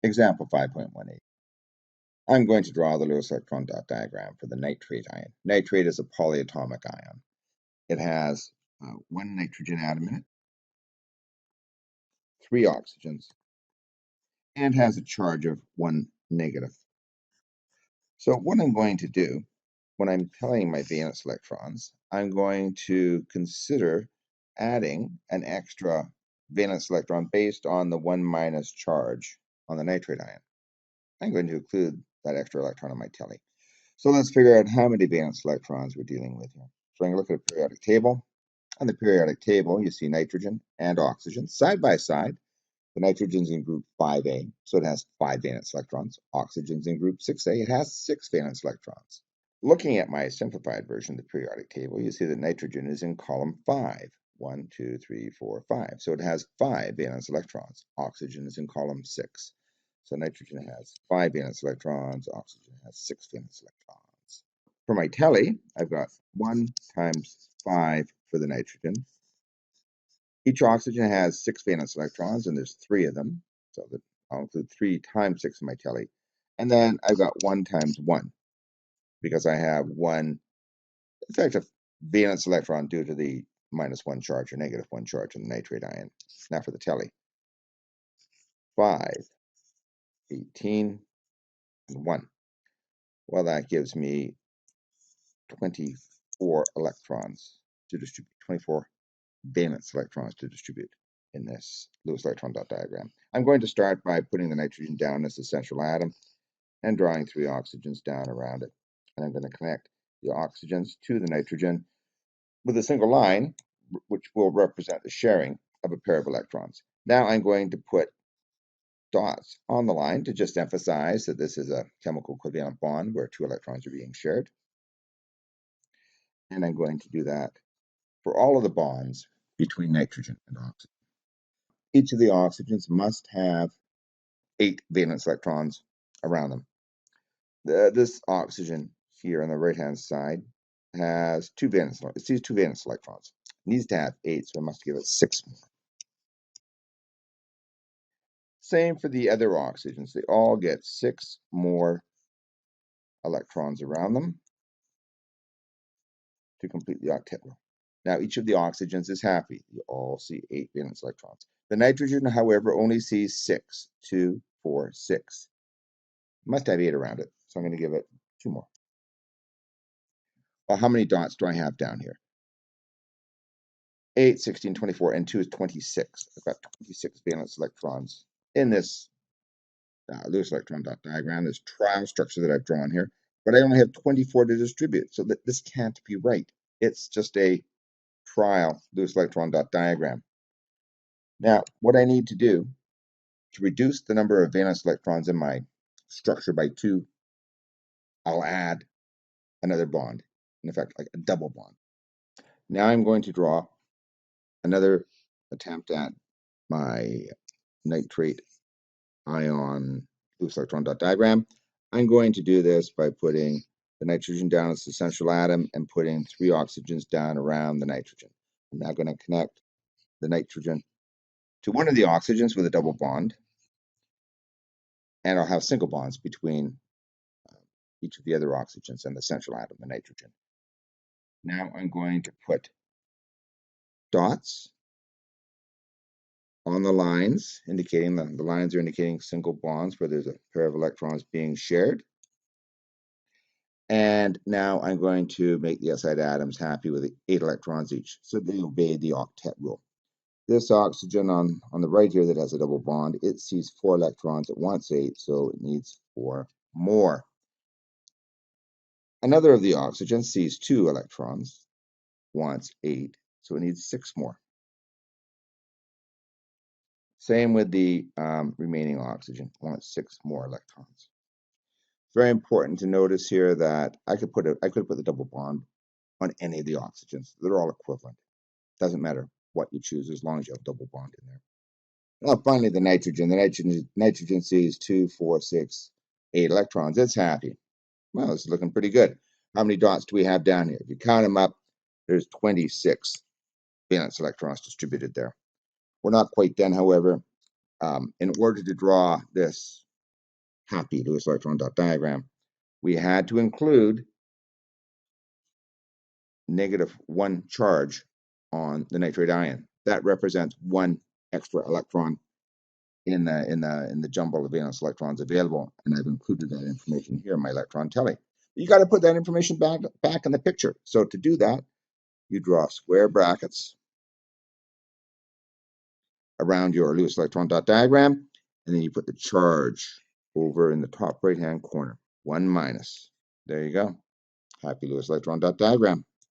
Example 5.18. I'm going to draw the Lewis electron dot diagram for the nitrate ion. Nitrate is a polyatomic ion. It has one nitrogen atom in it, 3 oxygens, and has a charge of 1 negative. So what I'm going to do when I'm telling my valence electrons, I'm going to consider adding an extra valence electron based on the 1 minus charge on the nitrate ion. I'm going to include that extra electron on my tele. So let's figure out how many valence electrons we're dealing with here. So I'm going to look at a periodic table. On the periodic table, you see nitrogen and oxygen side by side. The nitrogen's in group 5A, so it has 5 valence electrons. Oxygen's in group 6A, it has 6 valence electrons. Looking at my simplified version of the periodic table, you see that nitrogen is in column 5. 1, 2, 3, 4, 5. So it has 5 valence electrons. Oxygen is in column 6. So nitrogen has 5 valence electrons. Oxygen has 6 valence electrons. For my tele, I've got 1 times 5 for the nitrogen. Each oxygen has 6 valence electrons, and there's 3 of them. So that I'll include 3 times 6 in my tele. And then I've got 1 times 1, because I have 1 effective valence electron due to the -1 charge or -1 charge in the nitrate ion. Now for the tele. 5, 18, and 1. Well, that gives me 24 electrons to distribute, 24 valence electrons to distribute in this Lewis electron dot diagram. I'm going to start by putting the nitrogen down as the central atom and drawing 3 oxygens down around it. And I'm going to connect the oxygens to the nitrogen with a single line, which will represent the sharing of a pair of electrons. Now I'm going to put dots on the line to just emphasize that this is a chemical covalent bond where 2 electrons are being shared. And I'm going to do that for all of the bonds between nitrogen and oxygen. Each of the oxygens must have 8 valence electrons around them. This oxygen here on the right-hand side has 2 valence electrons. It sees 2 valence electrons. It needs to have 8, so I must give it 6 more. Same for the other oxygens. They all get 6 more electrons around them to complete the octet row. Now, each of the oxygens is happy. You all see 8 valence electrons. The nitrogen, however, only sees 6. 2, 4, 6. It must have 8 around it, so I'm going to give it 2 more. Well, how many dots do I have down here? 8, 16, 24, and 2 is 26. I've got 26 valence electrons in this Lewis electron dot diagram, this trial structure that I've drawn here, but I only have 24 to distribute, so that this can't be right. It's just a trial Lewis electron dot diagram. Now, what I need to do to reduce the number of valence electrons in my structure by 2, I'll add another bond, in effect, like a double bond. Now I'm going to draw another attempt at my nitrate ion Lewis electron dot diagram. I'm going to do this by putting the nitrogen down as the central atom and putting 3 oxygens down around the nitrogen. I'm now going to connect the nitrogen to one of the oxygens with a double bond, and I'll have single bonds between each of the other oxygens and the central atom, the nitrogen. Now I'm going to put dots on the lines, indicating the lines are indicating single bonds where there's a pair of electrons being shared. And now I'm going to make the S-side atoms happy with 8 electrons each, so they obey the octet rule. This oxygen on the right here that has a double bond, it sees 4 electrons, it wants 8, so it needs 4 more. Another of the oxygens sees 2 electrons, wants 8, so it needs 6 more. Same with the remaining oxygen, wants 6 more electrons. Very important to notice here that I could put the double bond on any of the oxygens. They're all equivalent. Doesn't matter what you choose as long as you have a double bond in there. Now, finally, the nitrogen. The nitrogen sees 2, 4, 6, 8 electrons. It's happy. Well, it's looking pretty good. How many dots do we have down here? If you count them up, there's 26 valence electrons distributed there. We're not quite done, however. In order to draw this happy Lewis electron dot diagram. We had to include -1 charge on the nitrate ion. That represents 1 extra electron in the jumble of valence electrons available, and I've included that information here in my electron tally. You got to put that information back in the picture. So to do that, you draw square brackets around your Lewis electron dot diagram, and then you put the charge over in the top right hand corner, 1 minus. There you go. Happy Lewis electron dot diagram.